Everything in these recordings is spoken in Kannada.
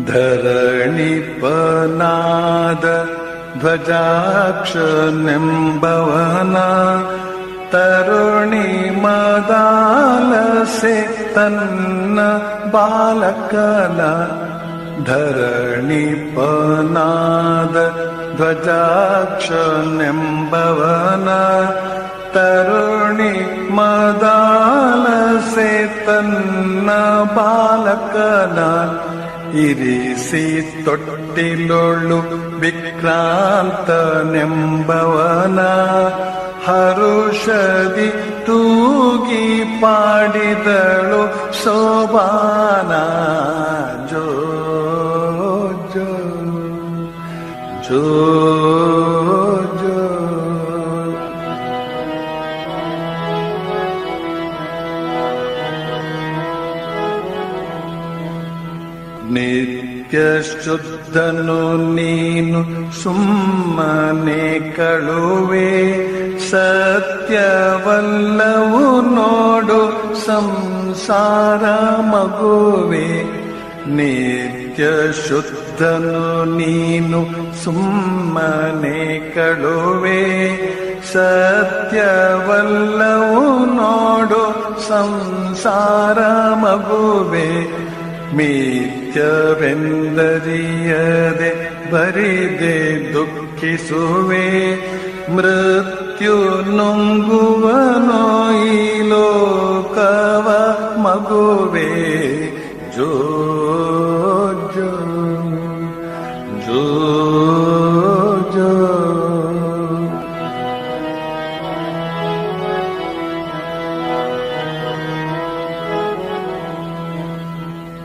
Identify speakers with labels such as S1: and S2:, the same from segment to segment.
S1: ಧರಣಿಪನಾದ ಧ್ವಜಾಕ್ಷನೆಂಬವನ ತರುಣಿ ಮದಾಲಸೆ ತನ್ನ ಬಾಲಕನ. ಧರಣಿಪನಾದ ಧ್ವಜಾಕ್ಷನೆಂಬವನ ತರುಣಿ ಮದಾಲಸೆ ತನ್ನ ಬಾಲಕನ. ಇರಿಸಿ ತೊಟ್ಟಿಲೊಳು ವಿಕ್ರಾಂತನೆಂಬವನ ಹರುಷದಿ ತೂಗಿ ಪಾಡಿದಳು ಸೋಬಾನ. ಜೋ ಜೋ ಜೋ ಜೋ ನಿತ್ಯ ಶುದ್ಧನು ನೀನು ಸುಮ್ಮನೆ ಕಳುವೆ. ಸತ್ಯವಲ್ಲವು ನೋಡು ಸಂಸಾರ ಮಗುವೆ. ನಿತ್ಯ ಶುದ್ಧನು ನೀನು ಸುಮ್ಮನೆ ಕಳುವೆ. ಸತ್ಯವಲ್ಲವು ನೋಡು ಸಂಸಾರ ಮಗುವೆ. ಮಿಥ್ಯವೆಂದರಿಯದೆ ಬರಿದೆ ದುಃಖಿಸುವೆ. ಮೃತ್ಯು ನುಂಗುವನೋ ಈ ಲೋಕವ ಮಗುವೆ. ಜೋ ಜೋ ಜೋ ಜೋ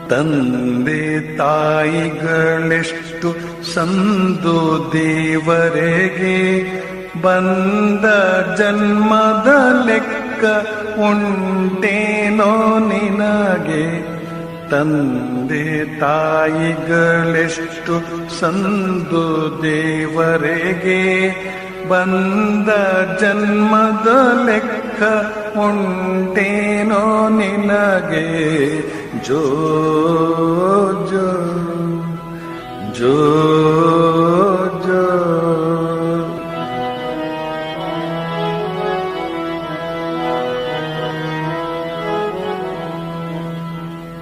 S1: ತಂದೆ ತಾಯಿಗಳೆಷ್ಟು ಸಂದು ದೇವರೆಗೆ ಬಂದ ಜನ್ಮದ ಲೆಕ್ಕ ಉಂಟೇನೋ ನಿನಗೆ. ತಂದೆ ತಾಯಿಗಳೆಷ್ಟು ಸಂದು ದೇವರೆಗೆ ಬಂದ ಜನ್ಮದ ಲೆಕ್ಕ ಉಂಟೇನೋ ನಿನಗೆ. ಜೋ ಜೋ ಜೋ ಜೋ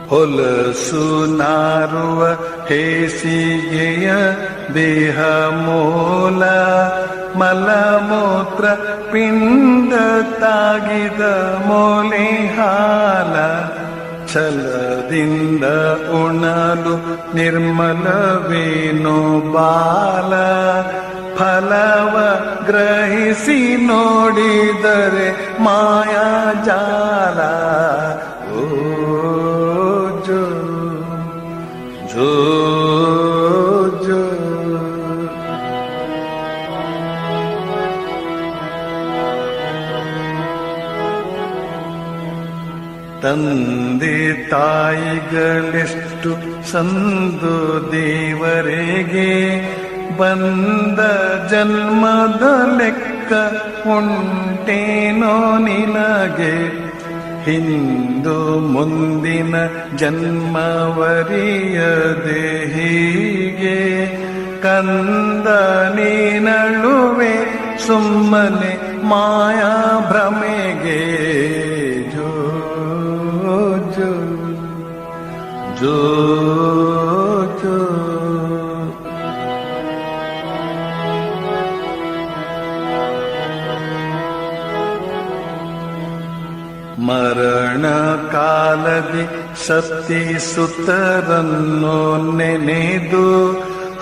S1: ಹೊಲಸು ನಾರುವ ಹೇಸಿಗೆಯ ದೇಹ ಮೂಲ. ಮಲಮೂತ್ರ ಪಿಂಡ ತಾಗಿದ ಮೂಲೆ ಹಾಲ. ಛಲದಿಂದ ಉಣಲು ನಿರ್ಮಲವೇನೋ ಬಾಲ. ಫಲವ ಗ್ರಹಿಸಿ ನೋಡಿದರೆ ಮಾಯಾಜಾಲ. ಓ ಜೋ ಜೋ ಜೋ ತಂದೆ ತಾಯಿಗಳೆಷ್ಟು ಸಂದು ದೇವರೆಗೆ ಬಂದ ಜನ್ಮದ ಲೆಕ್ಕ ಉಂಟೇನೋ ನಿನಗೆ. ಹಿಂದು ಮುಂದಿನ ಜನ್ಮವರಿಯದೆ ಹೀಗೆ ಕಂದ ನೀನಳುವೆ ಸುಮ್ಮನೆ ಮಾಯಾ ಭ್ರಮೆಗೆ. ಜೋ ಜೋ ಜೋ ಜೋ ಮರಣ ಕಾಲದಿ ಸತಿ ಸುತರನ್ನು ನೆನೆದು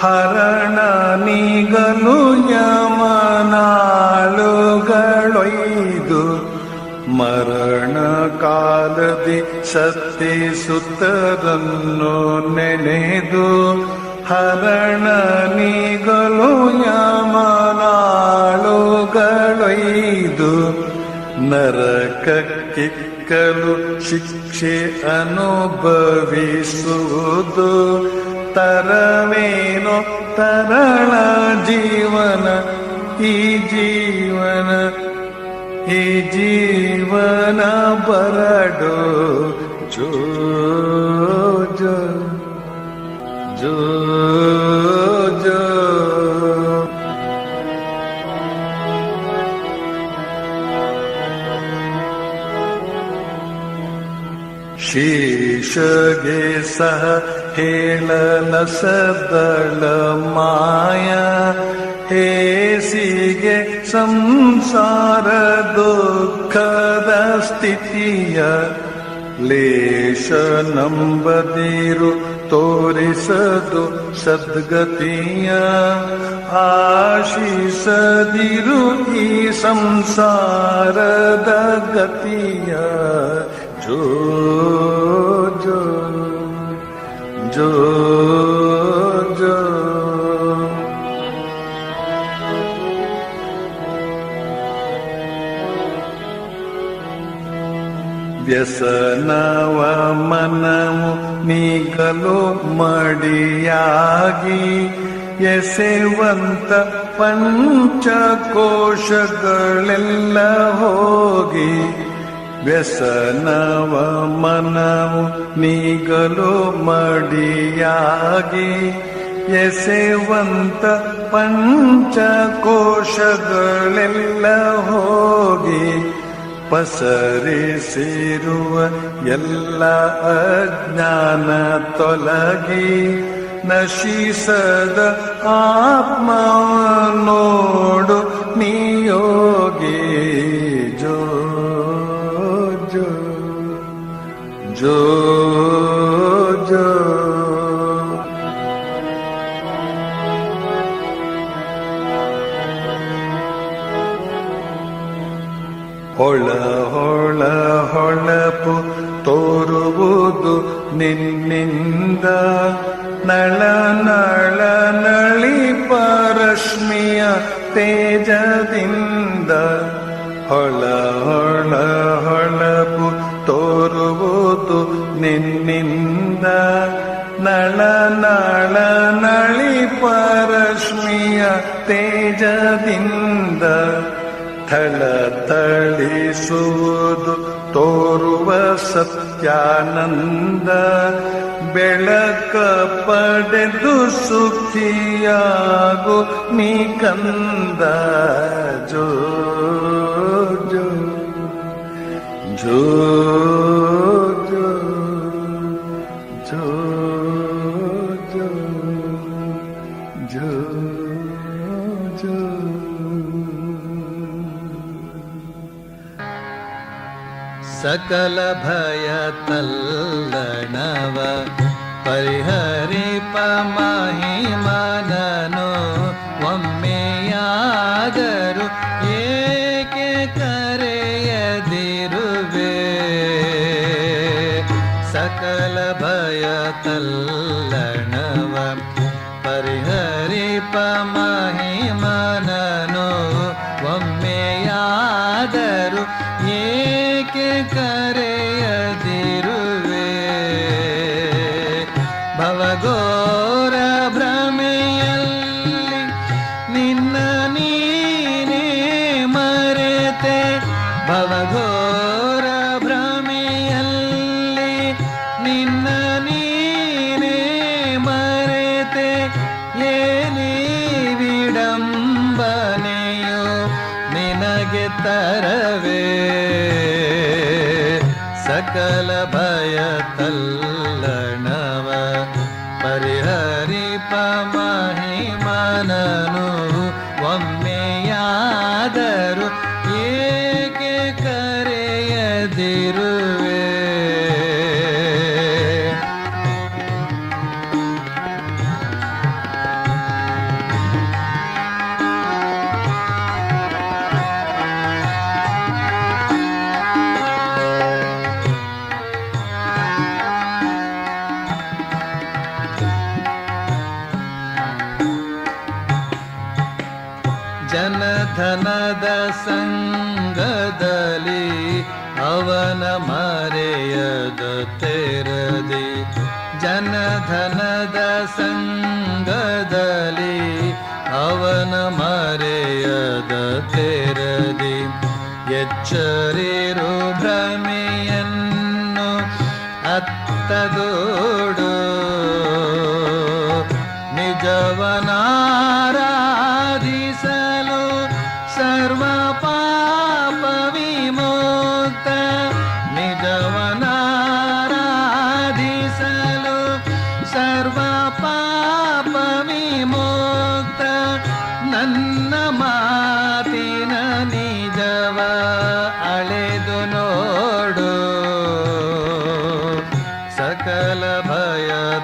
S1: ಹರಣ ನೀಗಲು ಯಮನಾಳುಗಳೊಯ್ದು. ಮರಣ ಕಾಲದಿ ಸತಿ ಸುತರನ್ನು ನೆನೆದು ಹರಣ ನೀಗಲು ಯಮನಾಳುಗಳೊಯ್ದು. ನರಕಕ್ಕಿಕ್ಕಲು ಶಿಕ್ಷೆ ಅನುಭವಿಸುವುದು ತರವೇನೋ ತರಳ ಜೀವನ. ಈ ಜೀವನ ಈ ಜೀವನ ಬರಡು. ಜೋ ಜೋ ಜೋ ಜೋ ಶೀರ್ಷಗೆ ಸಹ ಹೇಳಲಸದಳ ಮಾಯ ಹೇಸಿಗೆ ಸಂಸಾರ ದುಃಖದ ಸ್ಥಿತಿಯ ಲೇಷ ನಂಬದಿರು ತೋರಿಸದು ಸದ್ಗತಿಯ ಆಶಿಸದಿರು ಈ ಸಂಸಾರದ ಗತಿಯ ಜೋ ಜೋ ಜೋ ಜೋ ವ್ಯಸನವ ಮನವು ನೀಗಲು ಮಡಿಯಾಗಿ ಎಸೆವಂತ ಪಂಚಕೋಶಗಳೆಲ್ಲ ಹೋಗಿ ವ್ಯಸನವ ಮನವು ನೀಗಲು ಮಡಿಯಾಗಿ ಎಸೆವಂತ ಪಂಚಕೋಶಗಳೆಲ್ಲ ಹೋಗಿ ಪಸರಿಸಿರುವ ಎಲ್ಲ ಅಜ್ಞಾನ ತೊಲಗಿ ನಶಿಸದ ಆತ್ಮ ನೋಡು ನಿಯೋಗಿ ಜೋ ಜೋ ಜೋ ಜೋ ಹೊಳ ಹೊಳ ಹೊಳಪು ತೋರುವುದು ನಿನ್ನಿಂದ ನಳ ನಳ ನಳಿಪ ರಶ್ಮಿಯ ತೇಜದಿಂದ ಹೊಳ ಹೊಳ ಹೊಳಪು ತೋರುವುದು ನಿನ್ನಿಂದ ನಳ ನಳ ನಳಿಪ ರಶ್ಮಿಯ ತೇಜದಿಂದ ಥಳಥಳಿಸುವುದು ತೋರುವ ಸತ್ಯಾನಂದ ಬೆಳಕ ಪಡೆದು ಸುಖಿಯಾಗು ನೀ ಕಂದ ಜೋ ಜೋ ಜೋ ಜೋ ಜೋ ಜೋ ಜೋ ಜೋ
S2: ಸಕಲ ಭಯ ತಲ್ಲಣವ ಪರಿಹರಿಪ ಮಹಿಮನನು ಒಮ್ಮೆಯಾದರೂ ಏಕೆ ಕರೆಯದಿರುವೆ ಸಕಲ ಭಯ ತಲ್ಲಣವ ಪರಿಹರಿಪ ಮಹಿಮನನು ಒಮ್ಮೆಯಾದರೂ ಏಕೆ ಕರೆಯದಿರುವೆ ಭವಘೋರ ಭ್ರಮೆಯಲ್ಲಿ ನಿನ್ನ ನೀನೇ ಮರೆತೆ ಭವಘೋರ ಭ್ರಮೆಯಲ್ಲಿ ನಿನ್ನ ನೀನೇ ಮರೆತೆ ಏನೇ ವಿಡಂಬನೆಯೋ ನಿನಗೆ ತರವೇ ಸಕಲ ಭಯ ತಲ್ಲಣವ ಪರಿಹರಿಪ ಮಹಿಮನನು ಒಮ್ಮೆಯಾದರೂ ಏಕೆ ಕರೆಯದಿರುವೆ ಜನಧನದ ಸಂಗದಲ್ಲಿ ಅವನ ಮರೆಯದ ತೆರದಿ ಜನಧನದ ಸಂಗದಲ್ಲಿ ಅವನ ಮರೆಯದ ತೆರದಿ ಎಚ್ಚರಿರು ಭ್ರಮೆಯನ್ನು ಅತ್ತದೋಡು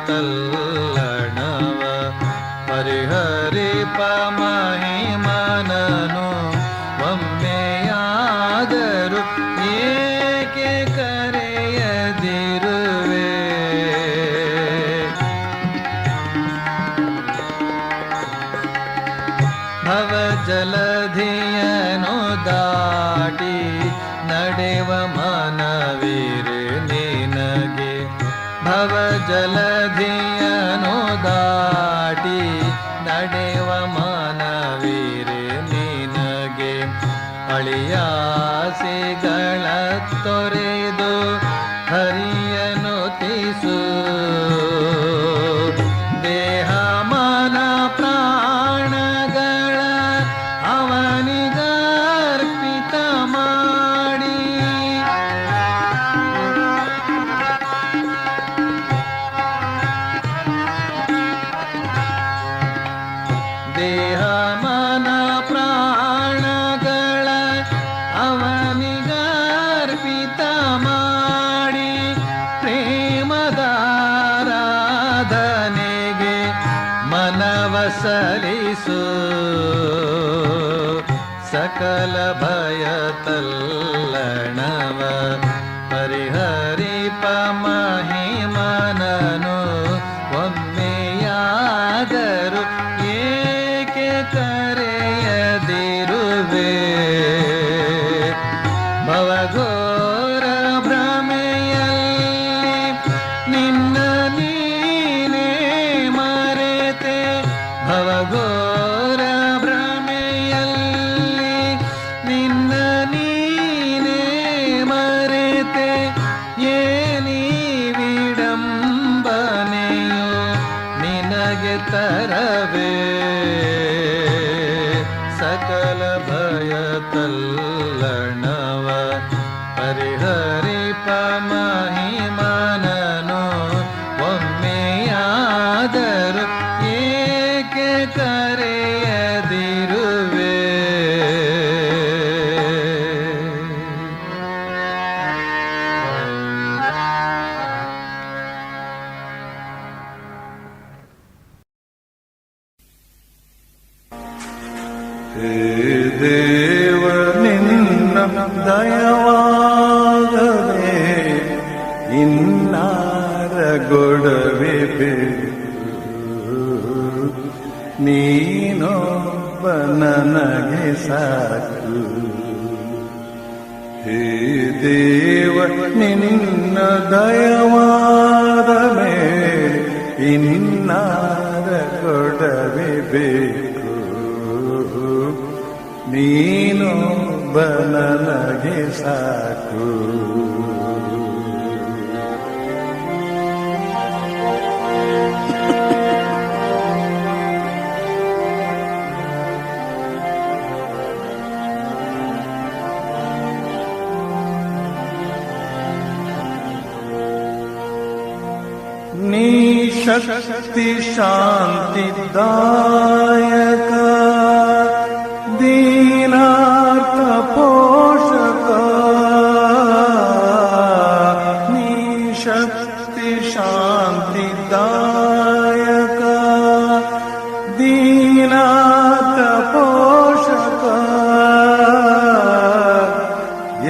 S2: ತಲ್ಲಣವ ಪರಿಹರಿಪ ಮಹಿಮನನು ಒಮ್ಮೆಯಾದರೂ ಏಕೆ ಕರೆಯದಿರುವೆ. ಭವ ಜಲಧಿಯನು ದಾಟಿ ನಡೆವ ಮನವಿರೆ ನಿನಗೆ. ಭವ ಜಲಧಿಯನು ದಾಟಿ ನಡೆವ ಮನವಿರೆ ನಿನಗೆ. ಅಳಿಯಾಸೆಗಳ ತೊರೆದು ಹರಿಯನು ತಿಸು. ದೇಹ ಮನ ಪ್ರಾಣಗಳ ಅವನಿಗರ್ಪಿತ ಮಾಡಿ. ದೇಹ ಮನ ಪ್ರಾಣಗಳ ಅವನಿಗರ್ಪಿತ ಮಾಡಿ ಪ್ರೇಮದಾರಾಧನೆಗೆ ಮನವ ಸಲಿಸು. ಸಕಲ ಭಯ ತಲ್ಲಣವ ಪರಿಹರಿಪ ಮಹಿಮನನು ಒಮ್ಮೆಯಾದರೂ ಏಕೆ ಕರೆಯದಿರುವೆ. ಭವಘೋರ ಭ್ರಮೆಯಲ್ಲಿ ನಿನ್ನ ನೀನೇ ಮರೆತೆ. ಭವಘೋರ ಭ್ರಮೆಯಲ್ಲಿ ನಿನ್ನ ನೀನೇ ಮರೆತೆ. ಏನೀ ವಿಡಂಬನೆಯೋ ನಿನಗೆ ತರವೇ. ಸಕಲ ಭಯ ತಲ್ಲಣವ ಪರಿಹರಿಪ ಮಹಿಮನನು ಒಮ್ಮೆಯಾದರೂ ಏಕೆ ಕರೆಯದಿರುವೆ.
S1: ಹೇ ದೇವ ನಿನ್ನ ದಯವಾಗದೆ ಇನ್ನಾರ ಗೊಡವೆ ಬೇಕು. ನೀನೊಬ್ಬ ನನಗೆ ಸಾಕು. ಹೇ ದೇವ ನಿನ್ನ ದಯವಾದ ಮೇಲೆ ಇನ್ನಾರ ಗೊಡವೆ ಬೇಕು. ನೀನೊಬ್ಬ ನನಗೆ ಸಾಕು. ನೀ ಶಕ್ತಿ ಶಾಂತಿದಾಯಕ ದೀನಾರ್ಥ ಪೋಷಕ. ನೀ ಶಕ್ತಿ ಶಾಂತಿದಾಯಕ ದೀನಾರ್ಥ ಪೋಷಕ.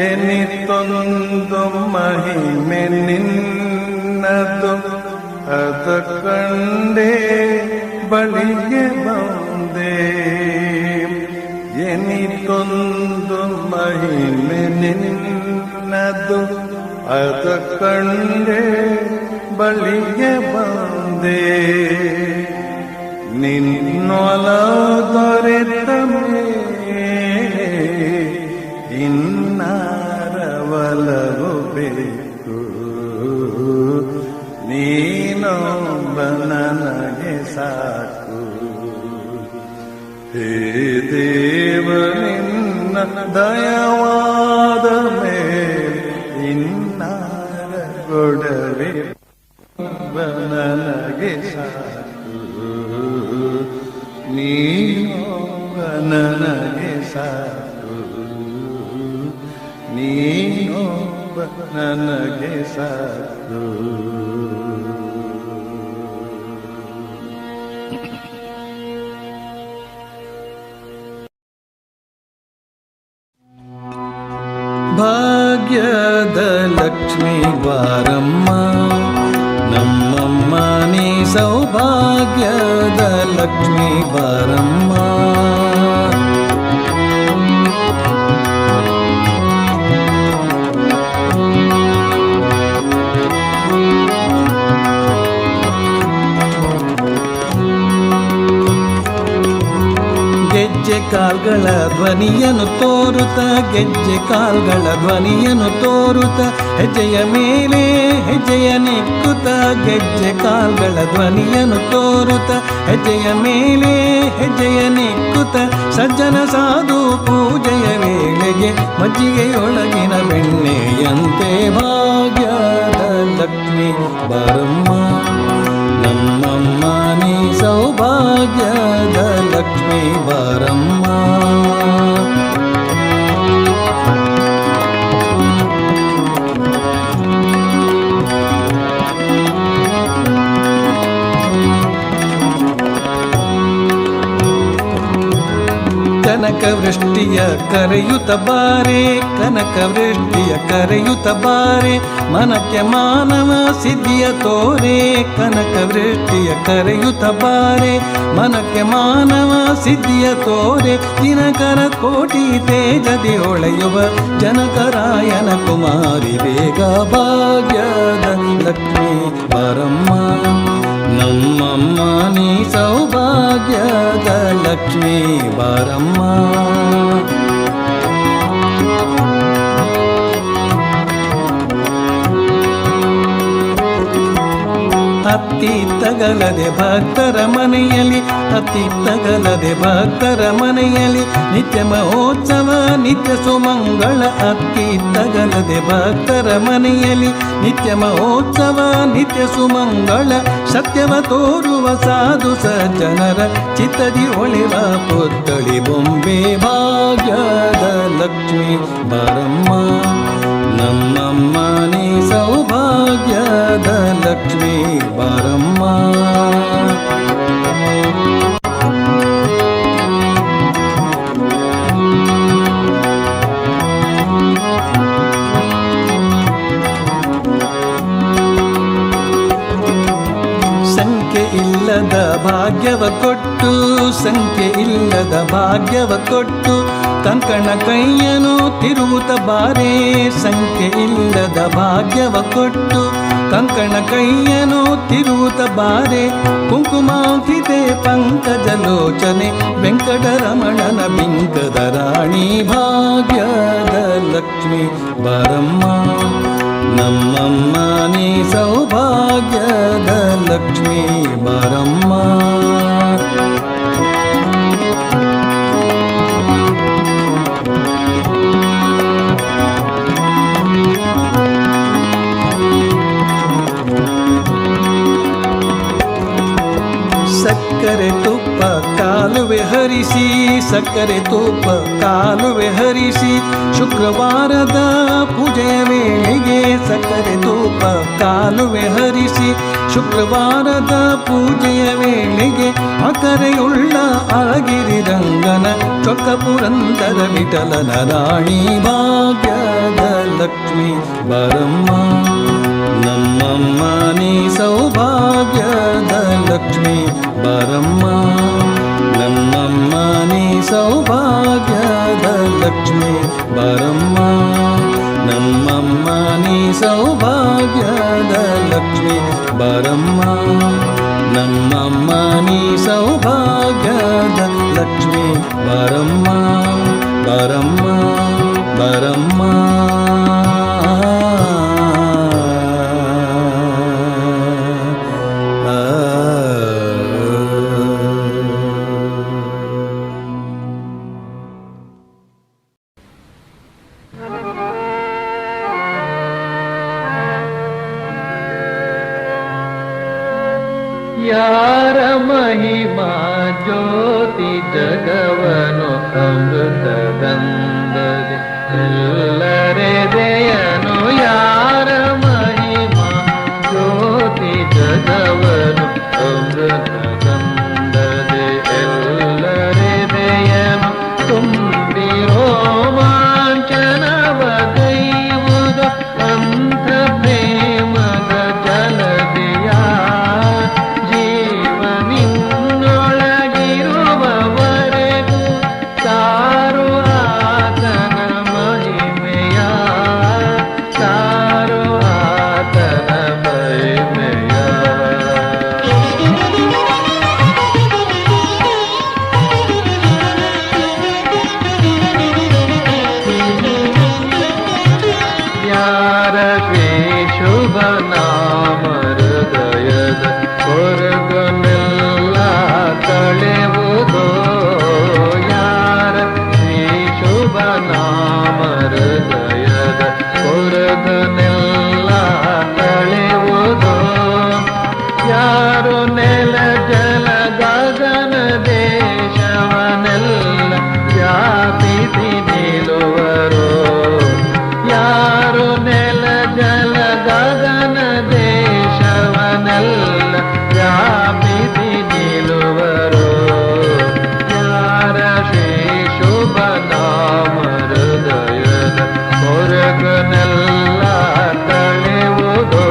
S1: ಎನಿತೊಂದು ಮಹಿಮೆ ನಿನ್ನದು ಅದ ಕಂಡೇ ಬಳಿಗೆ ಬಂದೆ. ಎನಿತೊಂದು ಮಹಿಮೆ ನಿನ್ನದು ಅದ ಕಂಡೇ ಬಳಿಗೆ ಬಂದೆ. ನಿನ್ನೊಲವು ದೊರೆತ ಮೇಲೆ ಇನ್ನಾರ ಒಲವು ಬೇಕು. ನೀನೊಬ್ಬ ನನಗೆ ಸಾಕು. ಹೇ ದೇವ ನಿನ್ನ ದಯವಾದ ಮೇಲೆ ಇನ್ನಾರ ಗೊಡವೆ ನನಗೆ ಸಾಕು. ನೀನೊಬ್ಬ ನನಗೆ ಸಾಕು. ನೀನೊಬ್ಬ
S2: บ ನನಗೆ ಸಾಕು
S1: ಬಾರಮ್ಮ ನಮ್ಮಮ್ಮ ನೀ ಸೌಭಾಗ್ಯದ ಲಕ್ಷ್ಮೀ ಬಾರಮ್ಮ. ಗೆಜ್ಜೆ ಕಾಲ್ಗಳ ಧ್ವನಿಯನ್ನು ತೋರುತ್ತ ಗೆಜ್ಜೆ ಕಾಲ್ಗಳ ಧ್ವನಿಯನ್ನು ತೋರುತ್ತ ಹೆಜ್ಜೆಯ ಮೇಲೆ ಹೆಜ್ಜೆಯ ನಿಕ್ಕುತ್ತ ಗೆಜ್ಜೆ ಕಾಲ್ಗಳ ಧ್ವನಿಯನ್ನು ತೋರುತ್ತ ಹೆಜ್ಜೆಯ ಮೇಲೆ ಹೆಜ್ಜೆಯ ನಿಕ್ಕುತ್ತ ಸಜ್ಜನ ಸಾಧು ಪೂಜೆಯ ವೇಳೆಗೆ ಮಜ್ಜಿಗೆಯೊಳಗಿನ ಬೆಣ್ಣೆಯಂತೆ ಭಾಗ್ಯದ ಲಕ್ಷ್ಮೀ ಬಾರಮ್ಮ ನಮ್ಮಮ್ಮ ನೀ ಸೌಭಾಗ್ಯದ ಲಕ್ಷ್ಮೀ ಬಾರಮ್ಮ. ಕನಕ ವೃಷ್ಟಿಯ ಕರೆಯುತ್ತ ಬಾರೆ ಕನಕ ವೃಷ್ಟಿಯ ಕರೆಯುತ್ತ ಬಾರೆ ಮನಕ್ಕೆ ಮಾನವ ಸಿದ್ಧಿಯ ತೋರೆ ಕನಕ ವೃಷ್ಟಿಯ ಕರೆಯುತ್ತ ಬಾರೆ ಮನಕ್ಕೆ ಮಾನವ ಸಿದ್ಧಿಯ ತೋರೆ ದಿನಕರ ಕೋಟಿ ತೇಜದಿ ಹೊಳೆಯುವ ಜನಕರಾಯನ ಕುಮಾರಿ ಬೇಗ ಭಾಗ್ಯದ ಲಕ್ಷ್ಮೀ ಬಾರಮ್ಮ ನಮ್ಮಮ್ಮ ನೀ ಸೌಭಾಗ್ಯದ ಲಕ್ಷ್ಮೀ ಬಾರಮ್ಮ. ಅತ್ತಿ ತಗಲದೆ ಭಕ್ತರ ಮನೆಯಲ್ಲಿ ಅತ್ತಿ ತಗಲದೆ ಭಕ್ತರ ಮನೆಯಲ್ಲಿ ನಿತ್ಯ ಮಹೋತ್ಸವ ನಿತ್ಯ ಸುಮಂಗಳ ಅತ್ತಿ ತಗಲದೆ ಭಕ್ತರ ಮನೆಯಲ್ಲಿ ನಿತ್ಯ ಮಹೋತ್ಸವ ನಿತ್ಯ ಸುಮಂಗಳ ಸತ್ಯವ ತೋರುವ ಸಾಧು ಸಜ್ಜನರ ಚಿತ್ತದಿ ಒಳೆವ ಪುತ್ಥಳಿ ಬೊಂಬೆ ಭಾಗ್ಯದ ಲಕ್ಷ್ಮೀ ಬಾರಮ್ಮ ನಮ್ಮಮ್ಮ ನೀ ಸೌಭಾಗ್ಯದ ಲಕ್ಷ್ಮೀ ಬಾರಮ್ಮ. ಸಂಖ್ಯೆ ಇಲ್ಲದ ಭಾಗ್ಯವ ಕೊಟ್ಟು ಸಂಖ್ಯೆ ಇಲ್ಲದ ಭಾಗ್ಯವ ಕೊಟ್ಟು ಕಂಕಣ ಕೈಯನು ತಿರುವುತ ಬಾರೆ ಸಂಖ್ಯೆ ಇಲ್ಲದ ಭಾಗ್ಯವ ಕೊಟ್ಟು ಕಂಕಣ ಕೈಯನು ತಿರುವುತ ಬಾರೆ ಕುಂಕುಮಾಂಕಿತೆ ಪಂಕಜಲೋಚನೆ ವೆಂಕಟರಮಣನ ಬಿಂಕದ ರಾಣಿ ಭಾಗ್ಯದ ಲಕ್ಷ್ಮೀ ಬಾರಮ್ಮ ನಮ್ಮಮ್ಮ ನೀ ಸೌಭಾಗ್ಯದ ಲಕ್ಷ್ಮೀ ಬಾರಮ್ಮ. ಸಕ್ಕರೆ ತುಪ್ಪ ಕಾಲುವೆ ಹರಿಸಿ ಸಕ್ಕರೆ ತುಪ್ಪ ಕಾಲುವೆ ಹರಿಸಿ ಶುಕ್ರವಾರದ ಪೂಜೆಯ ವೇಳೆಗೆ ಸಕ್ಕರೆ ತುಪ್ಪ ಕಾಲುವೆ ಹರಿಸಿ ಶುಕ್ರವಾರದ ಪೂಜೆಯ ವೇಳೆಗೆ ಅಕರೆಯುಳ್ಳ ಅಳಗಿರಿ ರಂಗನ ಚೊಕ್ಕ ಪುರಂದರ ವಿಠಲನ ರಾಣಿ ಭಾಗ್ಯದ ಲಕ್ಷ್ಮೀ ಬಾರಮ್ಮ ನಮ್ಮಮ್ಮ ನೀ ಸೌಭಾಗ್ಯದ ಲಕ್ಷ್ಮೀ ಬಾರಮ್ಮ ನಮ್ಮಮ್ಮ ನೀ ಸೌಭಾಗ್ಯದ ಲಕ್ಷ್ಮೀ ಬಾರಮ್ಮ ನಮ್ಮಮ್ಮ ನೀ ಸೌಭಾಗ್ಯದ ಲಕ್ಷ್ಮೀ ಬಾರಮ್ಮ ನಮ್ಮಮ್ಮ ನೀ ಸೌಭಾಗ್ಯದ ಲಕ್ಷ್ಮೀ ಬಾರಮ್ಮ ಬಾರಮ್ಮ ಬಾರಮ್ಮ.
S2: ಯಾರ ಮಹಿಮಾ ಜ್ಯೋತಿ ಜಗವನು ಅಮೃತದಂದದೆ ಎಲ್ಲರೆದೆಯನು ಯಾರ ಮಹಿಮಾ ಜ್ಯೋತಿ ಜಗವನು ಅಮೃತದಂದದೆ ಎಲ್ಲರೆದೆಯನು ತುಂಬಿರೋ ಮಾಂಚನವ ಕೈವುದು ಅಂಥ ಪ್ರೇಮ ಶ್ರೀ ಶುಭ ನಾಮ ಹೃದಯದ ಹೊರಗನೆಲ್ಲ ಕಳೆವುದೋ ಯಾರ ಶ್ರೀ ಶುಭ ನಾಮ ಹೃದಯದ ಹೊರಗನೆಲ್ಲ ಕಳೆವುದೋ ಯಾರು ನೆಲ ಜಲ ಗಗನ ದೇಶವನೆಲ್ಲ ವ್ಯಾಪಿಸಿ ನಿಲ್ಲುವರೋ ಯಾರು ನೆಲ ಜಲ ಗಗನ ದೇಶವನೆಲ್ಲ ವ್ಯಾಪಿಸಿ ನಿಲ್ಲುವರೋ ಯಾರ ಶ್ರೀ ಶುಭ ನಾಮ ಹೃದಯದ ಹೊರಗನೆಲ್ಲ ಕಳೆವುದೋ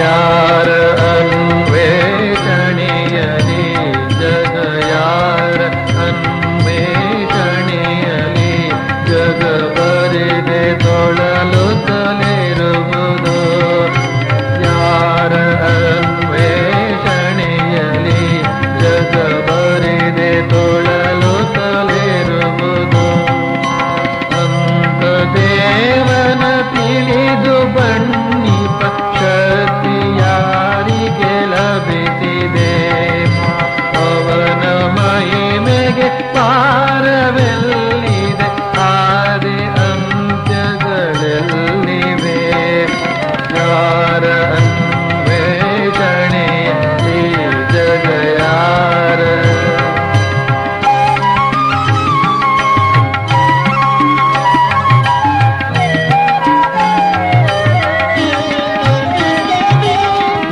S2: ಯಾರ ಅನ್ವೇಷಣೆಯಲಿ ಜಗ ಯಾರ ಅನ್ವೇಷಣೆಯಲಿ ಜಗ ಬರಿದೆ ತೊಳಲುತ್ತಲಿರುವುದು ಯಾರ ಅನ್ವೇಷಣೆಯಲಿ ಜಗ ಬರಿದೆ ತೊಳಲುತ್ತಲಿರುವುದು ಅಂತ ದೇವನ ತಿಳಿದು ಬಣ್ಣಿಪ ಶಕ್ತಿ ಯಾರಿಗೆ ಲಭಿಸಿದೆ ಅವನ ಮಹಿಮೆಗೆ ಪಾರವೆಲ್ಲಿದೆ ಆದಿ ಅಂತ್ಯಗಳೆಲ್ಲಿವೆ ಯಾರ ಅನ್ವೇಷಣೆಯ ಈ ಜಗ ಯಾರ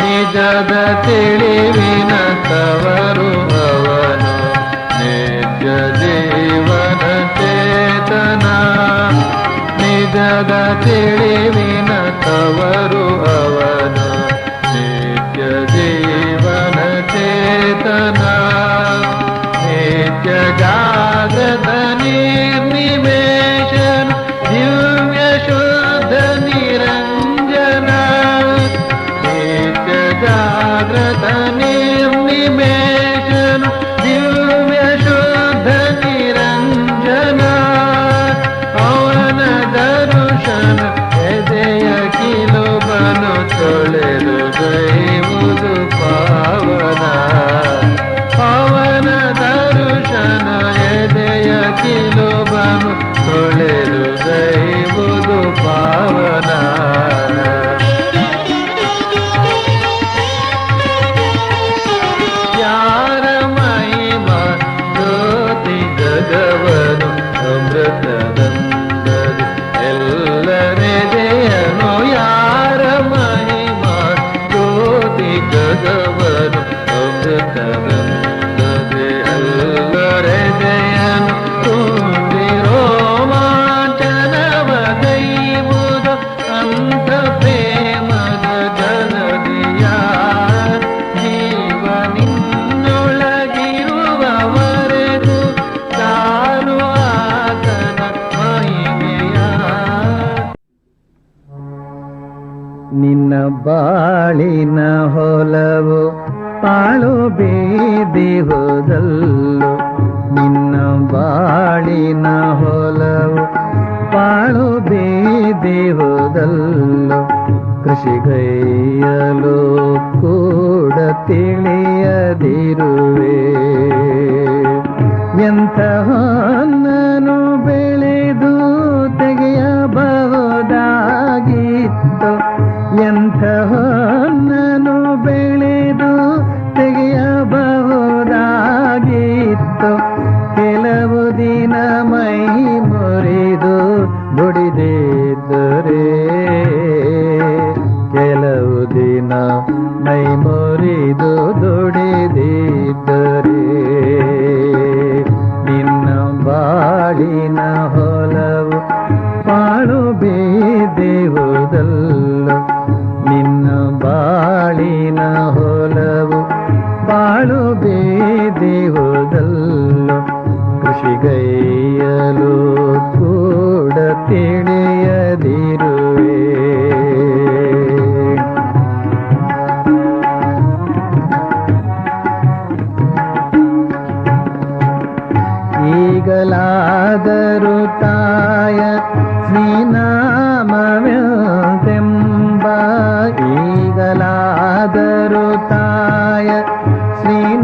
S2: ನಿಜದ ತಿಳಿವಿನ ತವರು ಅವನು ನಿತ್ಯ ಜೀವನ ಚೇತನ ನಿಜದ ತಿಳಿವಿನ ತವರು ಅವನು ನಿತ್ಯ ಜೀವನ ಚೇತನ ನಿತ್ಯ ಜಾಗೃತ ನಿರ್ನಿಮೇಷನ ದಿವ್ಯ ಶುದ್ಧ ನಿರಂಜನ ನಿತ್ಯ ಜಾಗೃತ ನಿರ್ನಿಮೇಷನ ದಿವ್ಯ ಶುದ್ಧ ನಿರಂಜನ ಅವನ ದರುಶನ ಎದೆಯ ಕಿಲುಬನು ತೊಳೆದು ದೈವುದು ಪಾವನ ಅವನ ದರುಶನ ಎದೆಯ ಕಿಲುಬನು ತೊಳೆದು ದೈವುದು ಪಾವನ ಯಾರ ಮಹಿಮ ಜ್ಯೋತಿ ಜಗವನು ಅಮೃತದಂದದು ಎಲ್ಲರೆದೆಯನು ಯಾರ ಮಹಿಮ ಜ್ಯೋತಿ ಜಗವನು ಅಮೃತದಂದದೆ ಎಲ್ಲರೆದೆಯನು ತುಂಬಿ ರೋಮಾಂಚನವ ಗೈವುದು ಅಂತ ಪ್ರೇಮದ ಜಲದಿಯ ಜೀವನಿನ್ನೊಳಗಿರುವವರೆಗೂ ತಾನು ಆತನ ಮಹಿಮೆಯ ನಿನ್ನ ಬಾಳಿನ ಹೊಲವು ಪಾಳು ಬೀದಿಹುದಲ್ಲು ನಿನ್ನ ಬಾಳಿನ ಹೊಲವು ಪಾಳು ಬೀದಿಹುದಲ್ಲು ಕೃಷಿಗೈಯಲು ಕೂಡ ತಿಳಿಯದಿರುವೆ ಎಂಥವನ್ನನು ಬೆಳೆದು ತೆಗೆಯಬಹುದಾಗಿತ್ತು ಎಂಥವನ್ನನು ಬೆಳೆದು ತೆಗೆಯಬಹುದಾಗಿತ್ತು ಕೆಲವು ದಿನ ಮೈ ಮುರಿದು ದುಡಿದಿದ್ದರೆ ಕೆಲವು ದಿನ ಮೈ ಮುರಿದು ದುಡಿದಿದ್ದರೆ ನಿನ್ನ ಬಾಳಿನ ಹೊಲವು ಪಾಳು ಬೀದಿಹುದಲ್ಲು ನಿನ್ನ ಬಾಳಿನ ಹೊಲವು ಪಾಳು ಬೀದಿಹುದಲ್ಲು ಕೃಷಿಗೈಯಲು ಕೂಡ ತಿಳಿಯದಿರುವೆ ಈಗಲಾದರೂ ತಾಯ ಶ್ರೀನಾಮವೆಂಬ ಈಗಲಾದರೂ ತಾಯ ಶ್ರೀನಾಮವೆಂಬ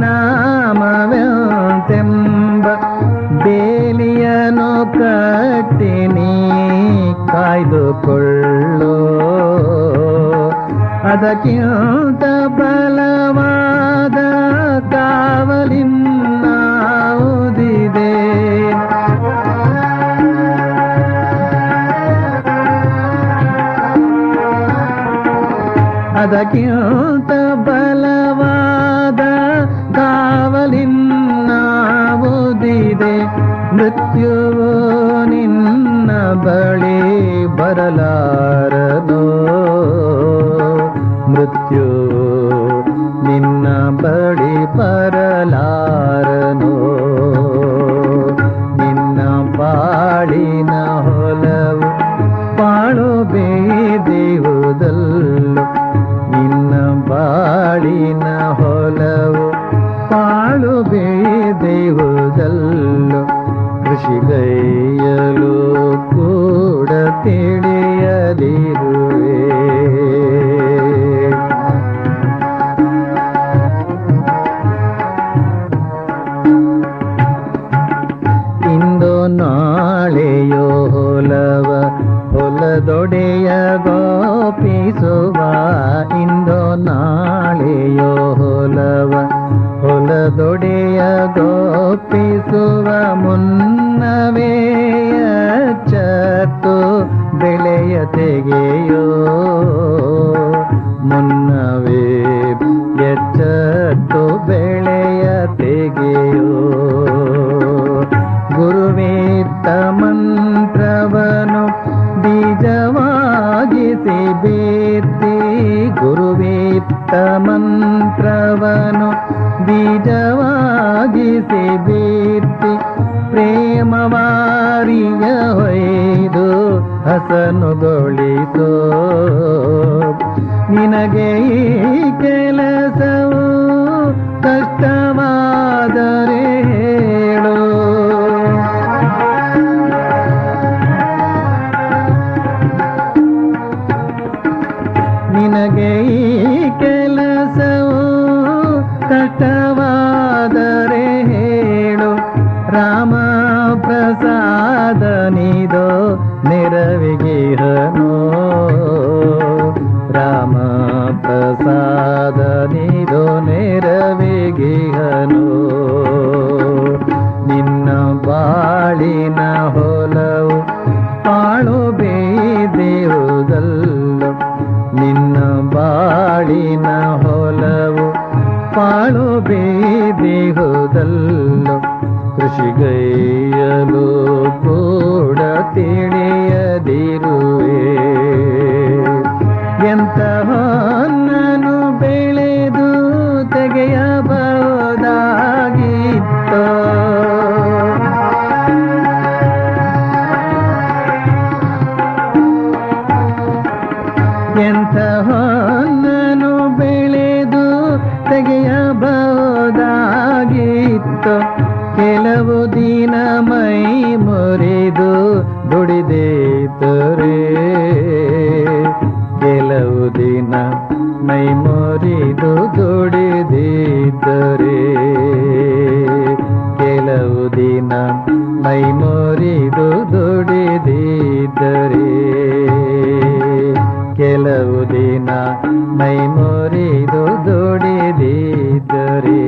S2: ಬೇಲಿಯನು ಕಟ್ಟಿನಿ ಕಾಯ್ದುಕೊಳ್ಳೋ ಅದಕ್ಕಿಂತ ಬಲವಾದ ಕಾವಲಿನ್ನಾವುದಿದೆ ಅದಕ್ಕಿಂತ ಬಲವಾದ ಕಾವಲಿನ್ನಾವುದಿದೆ ಮೃತ್ಯುವು ನಿನ್ನ ಬಳಿ ಬರಲಾರನೋ ಮೃತ್ಯು ನಿನ್ನ ಬಳಿ ಬರಲಾರನೋ ನಿನ್ನ ಬಾಳಿನ ಹೊಲವು ಬಾಳು ಬೇದಿಹುದಲ್ಲೋ ನಿನ್ನ ಬಾಳಿನ ಹೊಲವು ಬಾಳು ಬೇದಿಹುದಲ್ಲೋ ಕೃಷಿಗೈಯಲು ಕೂಡ ತಿಳಿಯದಿರುವೆ ಇಂದು ನಾಳೆಯೋ ಹೊಲವ ಹೊಲದೊಡೆಯ ಗೋಪಿಸುವ ಇಂದು ನಾಳೆಯೋ ಹೊಲವ ಹೊಲದೊಡೆಯ ಗೋಪಿಸುವ ಮುನ್ನವೇ ಎಚ್ಚತ್ತು ಬೆಳೆಯ ತೆಗೆಯೋ ಮುನ್ನವೇ ಎಚ್ಚತ್ತು ಬೆಳೆಯ ತೆಗೆಯೋ ಗುರುವೇತ್ತ ಮಂತ್ರವನು ಬೀಜವಾಗಿಸಿ ಬೀರ್ತಿ ಗುರುವೇತ್ತ ಮಂತ್ರವನು ಬೀಜವಾಗಿಸಿ ಬೀರ್ತಿ ಪ್ರೇಮವಾರಿಯ ಹೊಯ್ದು ಹಸನುಗೊಳಿಸೋ ನಿನಗೆ ಈ ಕೆಲಸವು ಕಷ್ಟವಾದರೆ ಹೇಳು ನಿನಗೆ ಈ ಕೆಲಸವು ಕಷ್ಟವಾದರೆ ಹೇಳು ರಾಮ ಪ್ರಸಾದನಿದೋ ನೆರವಿಗಿಹನೋ ರಾಮ ಪ್ರಸಾದನಿದೋ ನೆರವಿಗಿಹನೋ ನಿನ್ನ ಬಾಳಿನ ಹೊಲವು ಪಾಳು ಬೇದಿಹುದಲ್ಲೋ ನಿನ್ನ ಬಾಳಿನ ಹೊಲವು ಪಾಳು ಬೇದಿಹುದಲ್ಲೋ ಕೃಷಿಗೈಯಲು ಕೂಡ ತಿಳಿಯದಿರುವೆ ಎಂತಹೊನ್ನನು ಬೆಳೆದು ತೆಗೆಯಬಹುದಾಗಿತ್ತೋ ಎಂತಹೊನ್ನನು ಬೆಳೆದು ತೆಗೆಯಬಹುದಾಗಿತ್ತೋ ಕೆಲವು ದಿನ ಮೈ ಮುರಿದು ದುಡಿದೇತರೆ ಕೆಲವು ದಿನ ಮೈ ಮುರಿದು ದುಡಿದಿದ್ದರೆ ಕೆಲವು ದಿನ ಮೈ ಮುರಿದು ದುಡಿದಿದ್ದರೆ ಕೆಲವು ದಿನ ಮೈ ಮುರಿದು ದುಡಿದಿದ್ದರೆ